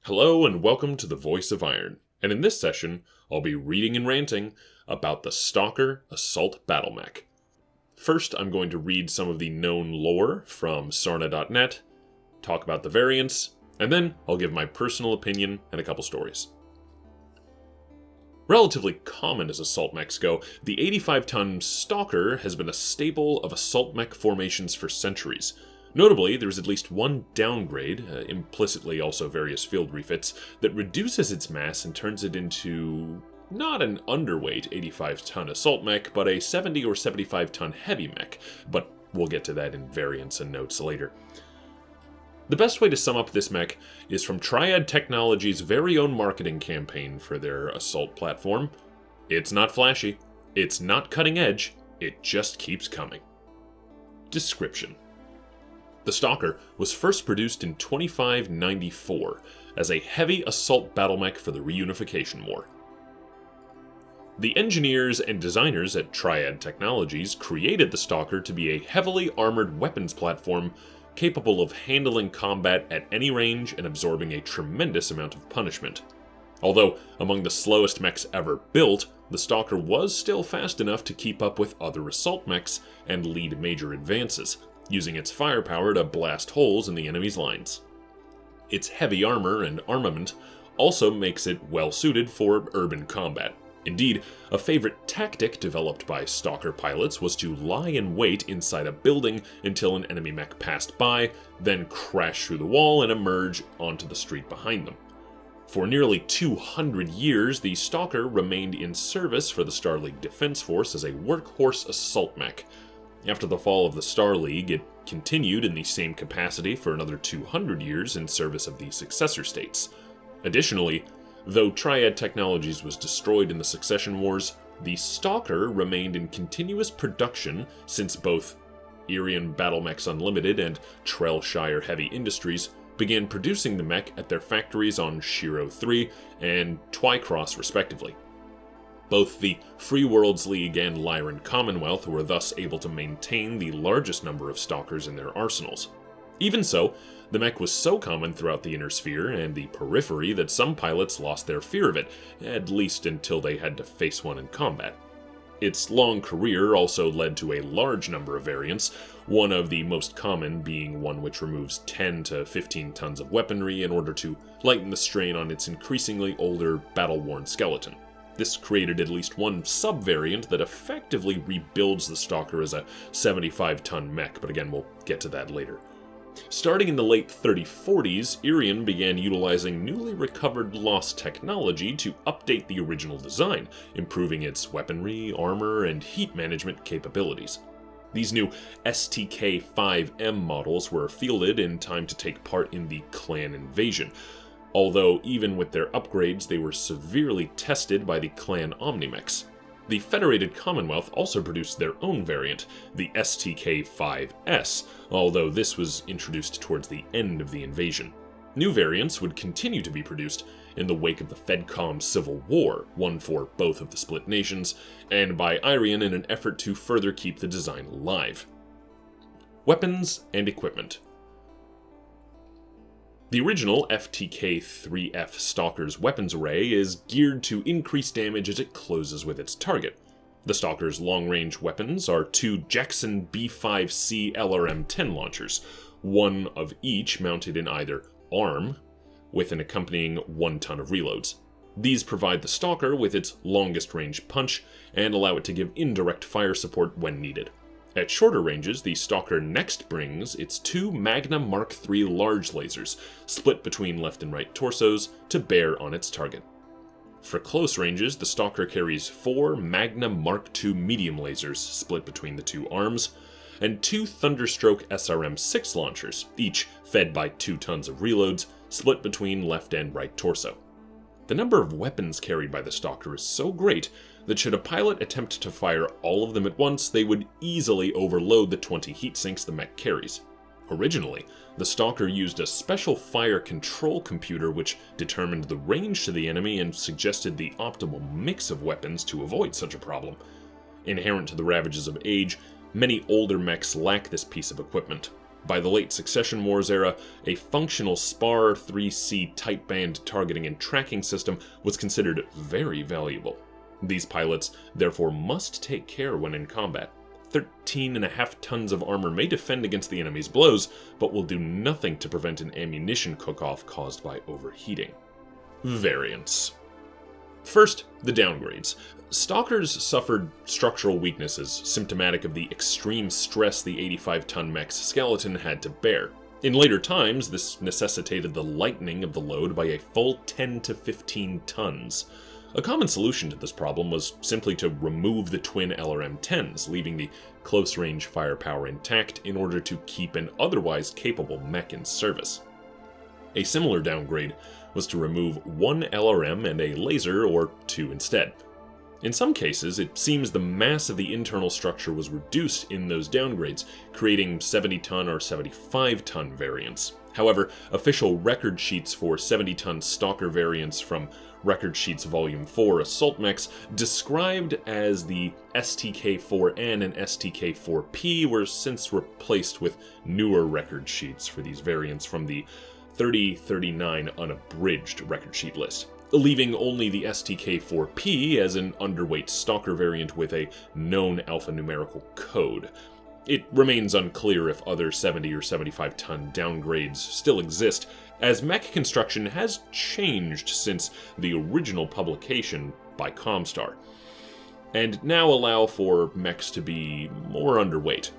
Hello and welcome to the Voice of Iron, and in this session, I'll be reading and ranting about the Stalker Assault Battlemech. First, I'm going to read some of the known lore from SARNA.net, talk about the variants, and then I'll give my personal opinion and a couple stories. Relatively common as assault mechs go, the 85-ton Stalker has been a staple of assault mech formations for centuries. Notably, there's at least one downgrade, implicitly also various field refits, that reduces its mass and turns it into not an underweight 85-ton assault mech, but a 70 or 75-ton heavy mech, but we'll get to that in variants and notes later. The best way to sum up this mech is from Triad Technologies' very own marketing campaign for their assault platform. It's not flashy, it's not cutting edge, it just keeps coming. Description. The Stalker was first produced in 2594 as a heavy assault battlemech for the Reunification War. The engineers and designers at Triad Technologies created the Stalker to be a heavily armored weapons platform capable of handling combat at any range and absorbing a tremendous amount of punishment. Although among the slowest mechs ever built, the Stalker was still fast enough to keep up with other assault mechs and lead major advances, using its firepower to blast holes in the enemy's lines. Its heavy armor and armament also makes it well suited for urban combat. Indeed, a favorite tactic developed by Stalker pilots was to lie in wait inside a building until an enemy mech passed by, then crash through the wall and emerge onto the street behind them. For nearly 200 years, the Stalker remained in service for the Star League Defense Force as a workhorse assault mech. After the fall of the Star League, it continued in the same capacity for another 200 years in service of the successor states. Additionally, though Triad Technologies was destroyed in the Succession Wars, the Stalker remained in continuous production since both Irian Battlemechs Unlimited and Trellshire Heavy Industries began producing the mech at their factories on Shiro 3 and Twycross respectively. Both the Free Worlds League and Lyran Commonwealth were thus able to maintain the largest number of Stalkers in their arsenals. Even so, the mech was so common throughout the Inner Sphere and the Periphery that some pilots lost their fear of it, at least until they had to face one in combat. Its long career also led to a large number of variants, one of the most common being one which removes 10 to 15 tons of weaponry in order to lighten the strain on its increasingly older, battle-worn skeleton. This created at least one sub-variant that effectively rebuilds the Stalker as a 75-ton mech, but again, we'll get to that later. Starting in the late 3040s, Irian began utilizing newly recovered lost technology to update the original design, improving its weaponry, armor, and heat management capabilities. These new STK-5M models were fielded in time to take part in the Clan invasion, although even with their upgrades they were severely tested by the Clan Omnimechs. The Federated Commonwealth also produced their own variant, the STK-5S, although this was introduced towards the end of the invasion. New variants would continue to be produced in the wake of the FedCom Civil War, won for both of the split nations, and by Irian in an effort to further keep the design alive. Weapons and equipment. The original FTK-3F Stalker's weapons array is geared to increase damage as it closes with its target. The Stalker's long-range weapons are two Jackson B5C LRM-10 launchers, one of each mounted in either arm, with an accompanying 1 ton of reloads. These provide the Stalker with its longest range punch and allow it to give indirect fire support when needed. At shorter ranges, the Stalker next brings its two Magna Mark III large lasers, split between left and right torsos, to bear on its target. For close ranges, the Stalker carries 4 Magna Mark II medium lasers, split between the two arms, and 2 Thunderstroke SRM-6 launchers, each fed by 2 tons of reloads, split between left and right torso. The number of weapons carried by the Stalker is so great that should a pilot attempt to fire all of them at once, they would easily overload the 20 heat sinks the mech carries. Originally, the Stalker used a special fire control computer which determined the range to the enemy and suggested the optimal mix of weapons to avoid such a problem. Inherent to the ravages of age, many older mechs lack this piece of equipment. By the late Succession Wars era, a functional SPAR 3C tight band targeting and tracking system was considered very valuable. These pilots therefore must take care when in combat. 13.5 tons of armor may defend against the enemy's blows, but will do nothing to prevent an ammunition cook-off caused by overheating. Variants. First, the downgrades. Stalkers suffered structural weaknesses, symptomatic of the extreme stress the 85-ton mech's skeleton had to bear. In later times, this necessitated the lightening of the load by a full 10 to 15 tons. A common solution to this problem was simply to remove the twin LRM-10s, leaving the close-range firepower intact in order to keep an otherwise capable mech in service. A similar downgrade was to remove one LRM and a laser, or two instead. In some cases, it seems the mass of the internal structure was reduced in those downgrades, creating 70-ton or 75-ton variants. However, official record sheets for 70-ton Stalker variants from Record Sheets Volume 4 Assault Mechs, described as the STK-4N and STK-4P, were since replaced with newer record sheets for these variants from the 3039 unabridged record sheet list, leaving only the STK-4P as an underweight Stalker variant with a known alphanumerical code. It remains unclear if other 70 or 75-ton downgrades still exist, as mech construction has changed since the original publication by Comstar, and now allow for mechs to be more underweight.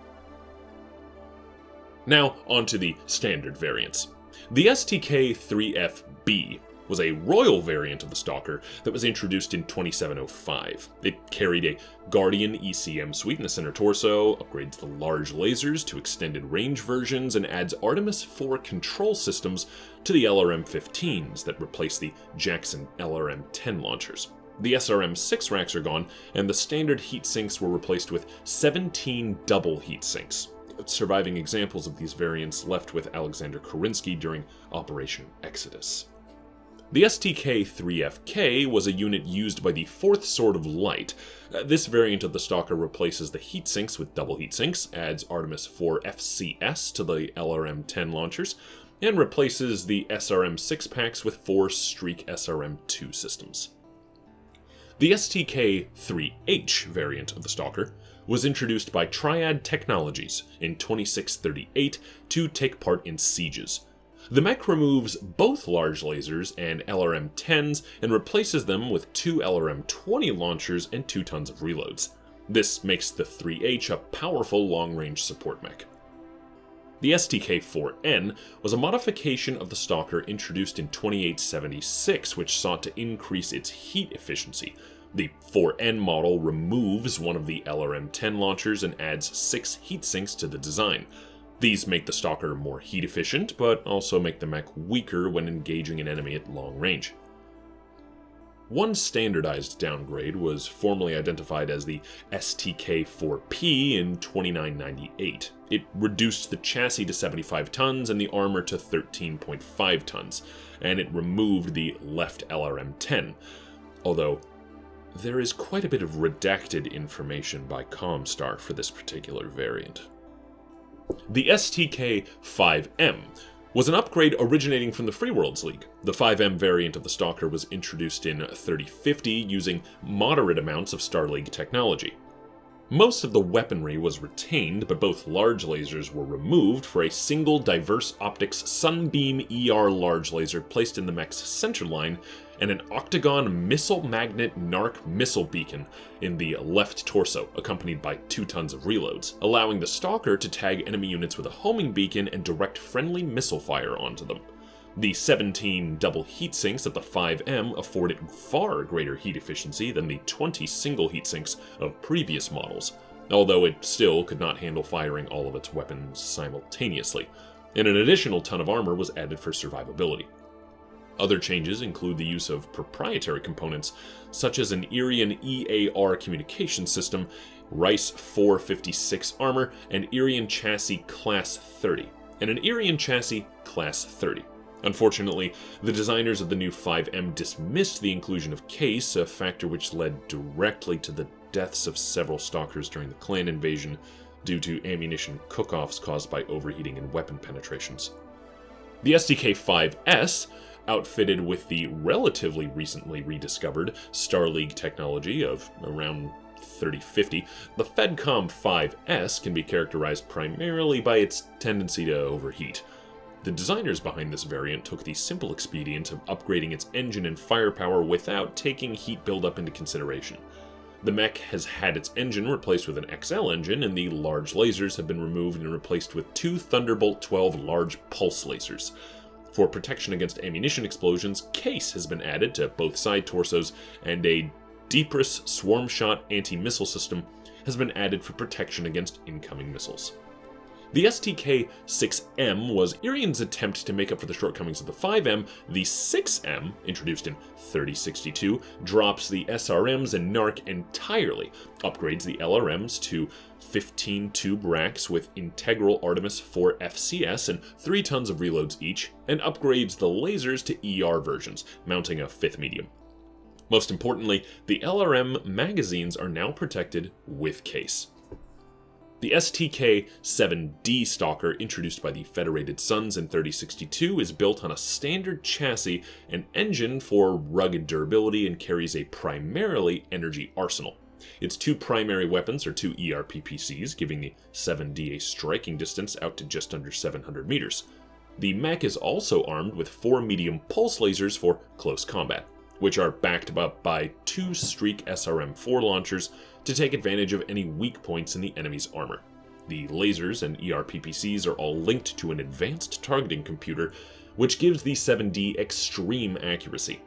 Now, onto the standard variants. The STK-3FB was a royal variant of the Stalker that was introduced in 2705. It carried a Guardian ECM suite in the center torso, upgrades the large lasers to extended range versions, and adds Artemis IV control systems to the LRM-15s that replace the Jackson LRM-10 launchers. The SRM-6 racks are gone, and the standard heat sinks were replaced with 17 double heat sinks. Surviving examples of these variants left with Alexander Kerensky during Operation Exodus. The STK-3FK was a unit used by the 4th Sword of Light. This variant of the Stalker replaces the heat sinks with double heat sinks, adds Artemis IV FCS to the LRM-10 launchers, and replaces the SRM-6 packs with 4 Streak SRM-2 systems. The STK-3H variant of the Stalker was introduced by Triad Technologies in 2638 to take part in sieges. The mech removes both large lasers and LRM-10s and replaces them with 2 LRM-20 launchers and 2 tons of reloads. This makes the 3H a powerful long-range support mech. The STK-4N was a modification of the Stalker introduced in 2876, which sought to increase its heat efficiency. The 4N model removes one of the LRM-10 launchers and adds 6 heat sinks to the design. These make the Stalker more heat efficient, but also make the mech weaker when engaging an enemy at long range. One standardized downgrade was formally identified as the STK-4P in 2998. It reduced the chassis to 75 tons and the armor to 13.5 tons, and it removed the left LRM-10, although there is quite a bit of redacted information by Comstar for this particular variant. The STK-5M was an upgrade originating from the Free Worlds League. The 5M variant of the Stalker was introduced in 3050 using moderate amounts of Star League technology. Most of the weaponry was retained, but both large lasers were removed for a single diverse optics Sunbeam ER large laser placed in the mech's center line, and an octagon missile magnet NARC missile beacon in the left torso, accompanied by 2 tons of reloads, allowing the Stalker to tag enemy units with a homing beacon and direct friendly missile fire onto them. The 17 double heat sinks at the 5M afforded far greater heat efficiency than the 20 single heat sinks of previous models, although it still could not handle firing all of its weapons simultaneously, and an additional ton of armor was added for survivability. Other changes include the use of proprietary components, such as an Irian EAR communication system, Rice 456 armor, and Irian chassis Class 30, and an Irian chassis Class 30. Unfortunately, the designers of the new 5M dismissed the inclusion of case, a factor which led directly to the deaths of several Stalkers during the clan invasion due to ammunition cook-offs caused by overheating and weapon penetrations. The STK-5S, outfitted with the relatively recently rediscovered Star League technology of around 3050, the FedCom 5S can be characterized primarily by its tendency to overheat. The designers behind this variant took the simple expedient of upgrading its engine and firepower without taking heat buildup into consideration. The mech has had its engine replaced with an XL engine, and the large lasers have been removed and replaced with 2 Thunderbolt 12 large pulse lasers. For protection against ammunition explosions, case has been added to both side torsos, and a Deepris Swarm Shot anti-missile system has been added for protection against incoming missiles. The STK-6M was Irian's attempt to make up for the shortcomings of the 5M. The 6M, introduced in 3062, drops the SRMs and NARC entirely, upgrades the LRMs to 15 tube racks with integral Artemis 4 FCS and 3 tons of reloads each, and upgrades the lasers to ER versions, mounting a 5th medium. Most importantly, the LRM magazines are now protected with case. The STK-7D Stalker, introduced by the Federated Suns in 3062, is built on a standard chassis and engine for rugged durability and carries a primarily energy arsenal. Its 2 primary weapons are 2 ERPPCs, giving the 7D a striking distance out to just under 700 meters. The mech is also armed with 4 medium pulse lasers for close combat, which are backed up by 2 Streak SRM-4 launchers to take advantage of any weak points in the enemy's armor. The lasers and ERPPCs are all linked to an advanced targeting computer, which gives the 7D extreme accuracy.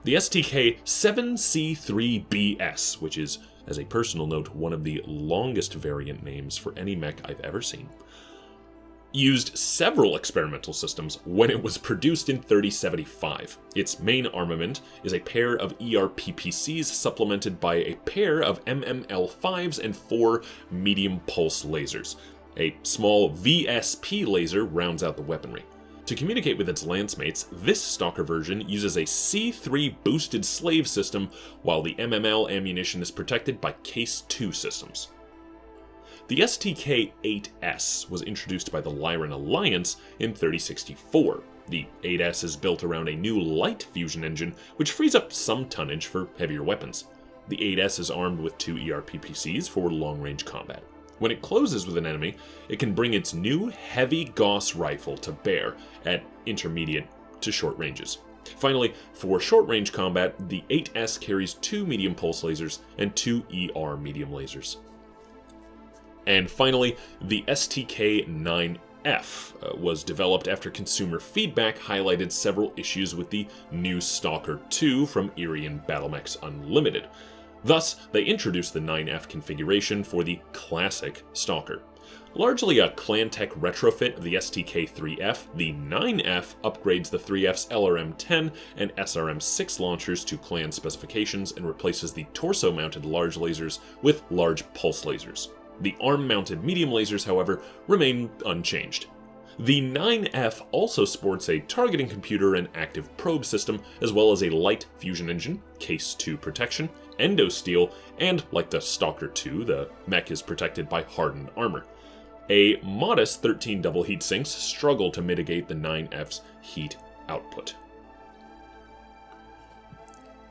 The STK-7C3BS, which is, as a personal note, one of the longest variant names for any mech I've ever seen, used several experimental systems when it was produced in 3075. Its main armament is a pair of ERPPCs supplemented by a pair of MML5s and 4 medium pulse lasers. A small VSP laser rounds out the weaponry. To communicate with its lancemates, this Stalker version uses a C3 boosted slave system, while the MML ammunition is protected by Case 2 systems. The STK-8S was introduced by the Lyran Alliance in 3064. The 8S is built around a new light fusion engine, which frees up some tonnage for heavier weapons. The 8S is armed with 2 ERPPCs for long-range combat. When it closes with an enemy, it can bring its new heavy Gauss rifle to bear at intermediate to short ranges. Finally, for short-range combat, the 8S carries 2 medium pulse lasers and 2 ER medium lasers. And finally, the STK-9F was developed after consumer feedback highlighted several issues with the new Stalker 2 from Irian Battlemechs Unlimited. Thus, they introduced the 9F configuration for the classic Stalker. Largely a Clantech retrofit of the STK-3F, the 9F upgrades the 3F's LRM-10 and SRM-6 launchers to clan specifications and replaces the torso-mounted large lasers with large pulse lasers. The arm-mounted medium lasers, however, remain unchanged. The 9F also sports a targeting computer and active probe system, as well as a light fusion engine, Case 2 protection, endosteel, and, like the Stalker 2, the mech is protected by hardened armor. A modest 13 double heat sinks struggle to mitigate the 9F's heat output.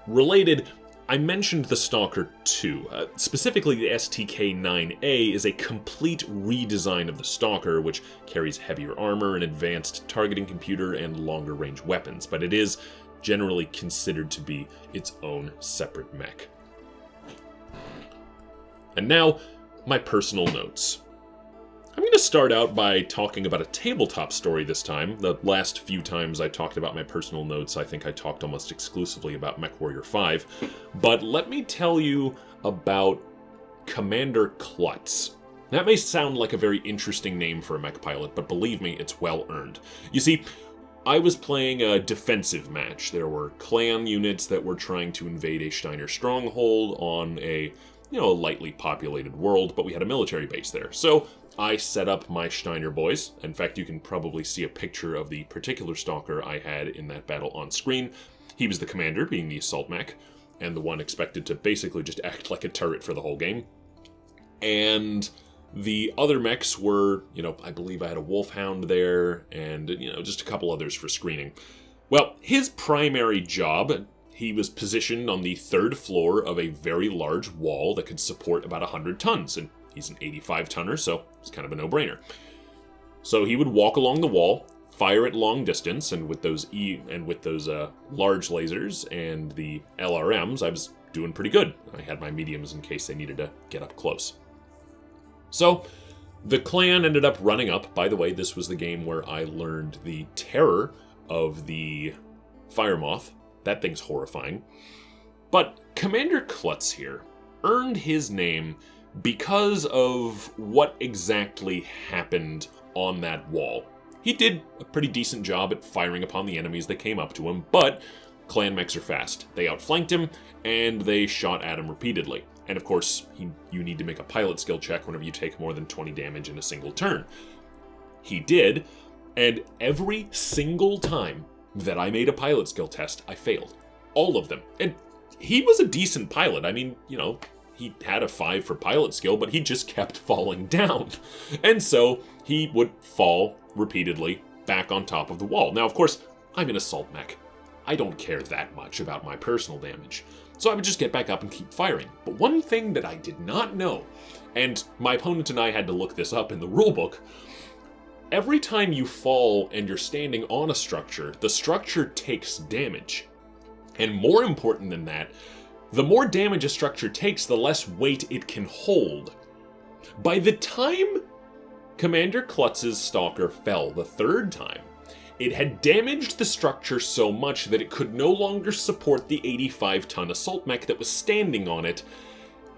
Related, I mentioned the Stalker 2. Specifically, the STK-9A is a complete redesign of the Stalker, which carries heavier armor, an advanced targeting computer, and longer-range weapons, but it is generally considered to be its own separate mech. And now, my personal notes. I'm going to start out by talking about a tabletop story this time. The last few times I talked about my personal notes, I think I talked almost exclusively about MechWarrior 5. But let me tell you about Commander Klutz. That may sound like a very interesting name for a mech pilot, but believe me, it's well earned. You see, I was playing a defensive match. There were clan units that were trying to invade a Steiner stronghold on a, lightly populated world, but we had a military base there. So I set up my Steiner boys. In fact, you can probably see a picture of the particular Stalker I had in that battle on screen. He was the commander, being the assault mech, and the one expected to basically just act like a turret for the whole game. And The other mechs were, I believe I had a Wolfhound there, and, just a couple others for screening. Well, his primary job, he was positioned on the 3rd floor of a very large wall that could support about 100 tons, and he's an 85-tonner, so it's kind of a no-brainer. So he would walk along the wall, fire at long distance, and with those large lasers and the LRMs, I was doing pretty good. I had my mediums in case they needed to get up close. So, the clan ended up running up. By the way, this was the game where I learned the terror of the fire moth. That thing's horrifying. But Commander Klutz here earned his name because of what exactly happened on that wall. He did a pretty decent job at firing upon the enemies that came up to him, but clan mechs are fast. They outflanked him, and they shot at him repeatedly. And of course, you need to make a pilot skill check whenever you take more than 20 damage in a single turn. He did, and every single time that I made a pilot skill test, I failed. All of them. And he was a decent pilot. I mean, he had a 5 for pilot skill, but he just kept falling down. And so he would fall repeatedly back on top of the wall. Now, of course, I'm an assault mech. I don't care that much about my personal damage. So I would just get back up and keep firing. But one thing that I did not know, and my opponent and I had to look this up in the rulebook, every time you fall and you're standing on a structure, the structure takes damage. And more important than that, the more damage a structure takes, the less weight it can hold. By the time Commander Klutz's Stalker fell the 3rd time, it had damaged the structure so much that it could no longer support the 85-ton assault mech that was standing on it,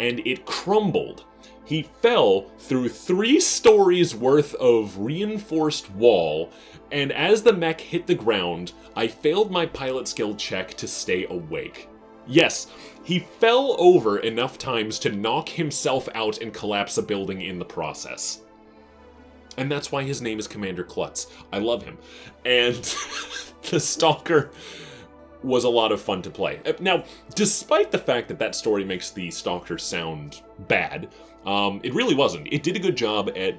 and it crumbled. He fell through 3 stories worth of reinforced wall, and as the mech hit the ground, I failed my pilot skill check to stay awake. Yes, he fell over enough times to knock himself out and collapse a building in the process. And that's why his name is Commander Klutz. I love him. And the Stalker was a lot of fun to play. Now, despite the fact that that story makes the Stalker sound bad, it really wasn't. It did a good job at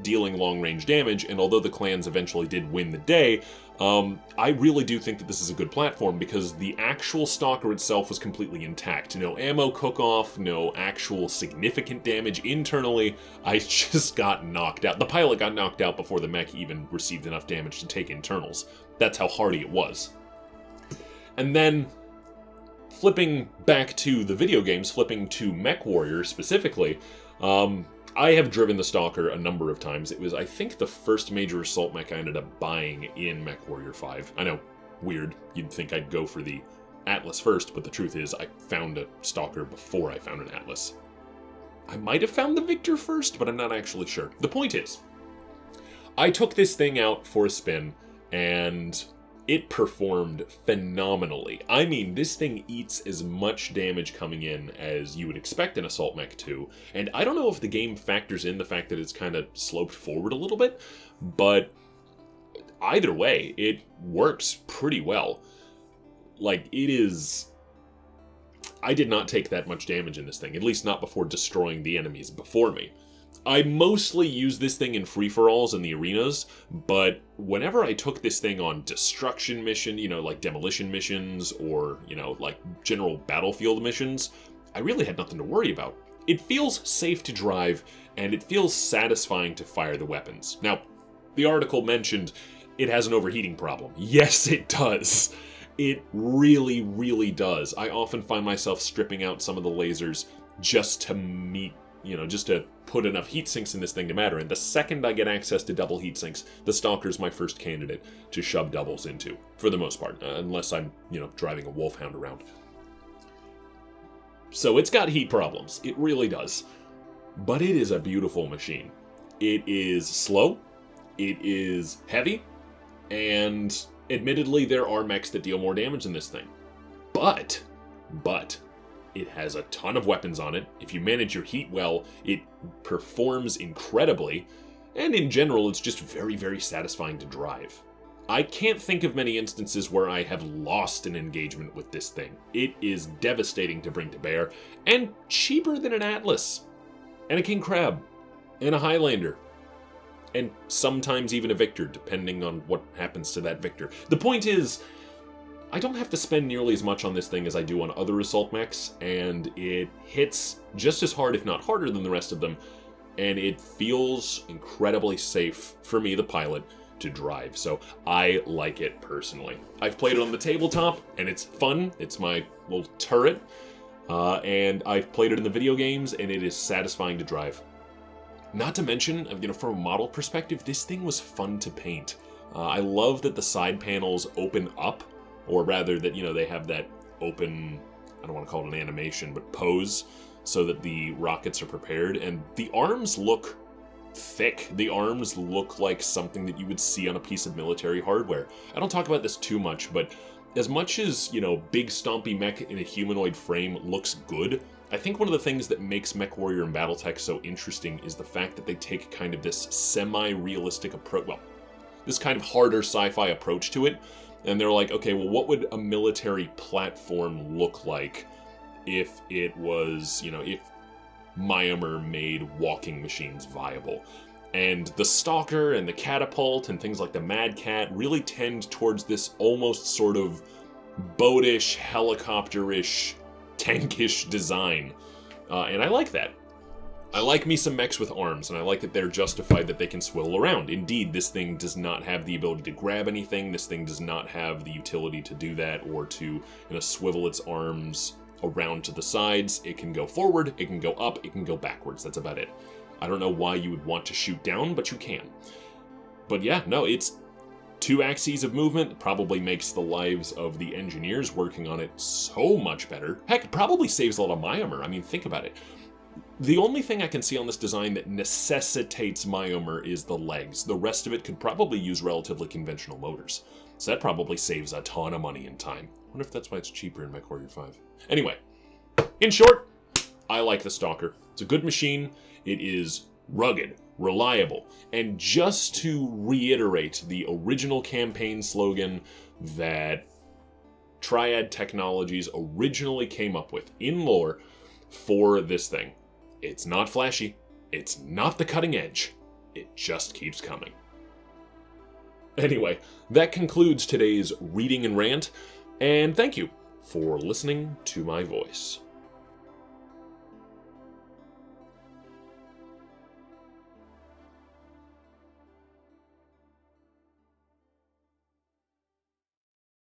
dealing long-range damage, and although the clans eventually did win the day, I really do think that this is a good platform because the actual Stalker itself was completely intact. No ammo cook-off, no actual significant damage internally. I just got knocked out. The pilot got knocked out before the mech even received enough damage to take internals. That's how hardy it was. And then, flipping back to the video games, flipping to MechWarrior specifically, I have driven the Stalker a number of times. It was, I think, the first major assault mech I ended up buying in MechWarrior 5. I know, weird. You'd think I'd go for the Atlas first, but the truth is I found a Stalker before I found an Atlas. I might have found the Victor first, but I'm not actually sure. The point is, I took this thing out for a spin, and it performed phenomenally. I mean, this thing eats as much damage coming in as you would expect an assault mech to, and I don't know if the game factors in the fact that it's kind of sloped forward a little bit, but either way, it works pretty well. Like, it is... I did not take that much damage in this thing, at least not before destroying the enemies before me. I mostly use this thing in free-for-alls in the arenas, but whenever I took this thing on destruction mission, like demolition missions, or, like general battlefield missions, I really had nothing to worry about. It feels safe to drive, and it feels satisfying to fire the weapons. Now, the article mentioned it has an overheating problem. Yes, it does. It really, really does. I often find myself stripping out some of the lasers just to meet, just to put enough heat sinks in this thing to matter. And the second I get access to double heat sinks, the Stalker's my first candidate to shove doubles into, for the most part, unless I'm, driving a Wolfhound around. So it's got heat problems. It really does. But it is a beautiful machine. It is slow, it is heavy, and admittedly there are mechs that deal more damage than this thing. But, it has a ton of weapons on it. If you manage your heat well, it performs incredibly, and in general, it's just very, very satisfying to drive. I can't think of many instances where I have lost an engagement with this thing. It is devastating to bring to bear, and cheaper than an Atlas, and a King Crab, and a Highlander. And sometimes even a Victor, depending on what happens to that Victor. The point is, I don't have to spend nearly as much on this thing as I do on other assault mechs, and it hits just as hard, if not harder, than the rest of them, and it feels incredibly safe for me, the pilot, to drive, so I like it personally. I've played it on the tabletop, and it's fun. It's my little turret, and I've played it in the video games, and it is satisfying to drive. Not to mention, from a model perspective, this thing was fun to paint. I love that the side panels open up, or rather that, they have that open, I don't want to call it an animation, but pose, so that the rockets are prepared, and the arms look thick. The arms look like something that you would see on a piece of military hardware. I don't talk about this too much, but as much as, big stompy mech in a humanoid frame looks good, I think one of the things that makes MechWarrior and Battletech so interesting is the fact that they take kind of this semi-realistic approach, well, this kind of harder sci-fi approach to it, and they're like, okay, well, what would a military platform look like if it was, if Myanmar made walking machines viable? And the Stalker and the Catapult and things like the Mad Cat really tend towards this almost sort of boatish, helicopter-ish, tankish design. And I like that. I like me some mechs with arms, and I like that they're justified that they can swivel around. Indeed, this thing does not have the ability to grab anything. This thing does not have the utility to do that or to swivel its arms around to the sides. It can go forward, it can go up, it can go backwards. That's about it. I don't know why you would want to shoot down, but you can. But yeah, no, it's 2 axes of movement. Probably makes the lives of the engineers working on it so much better. Heck, it probably saves a lot of Myanmar. I mean, think about it. The only thing I can see on this design that necessitates Myanmar is the legs. The rest of it could probably use relatively conventional motors. So that probably saves a ton of money and time. I wonder if that's why it's cheaper in MechWarrior 5. Anyway, in short, I like the Stalker. It's a good machine. It is rugged, reliable, and just to reiterate the original campaign slogan that Triad Technologies originally came up with in lore for this thing. It's not flashy, it's not the cutting edge, it just keeps coming. Anyway, that concludes today's reading and rant, and thank you for listening to my voice.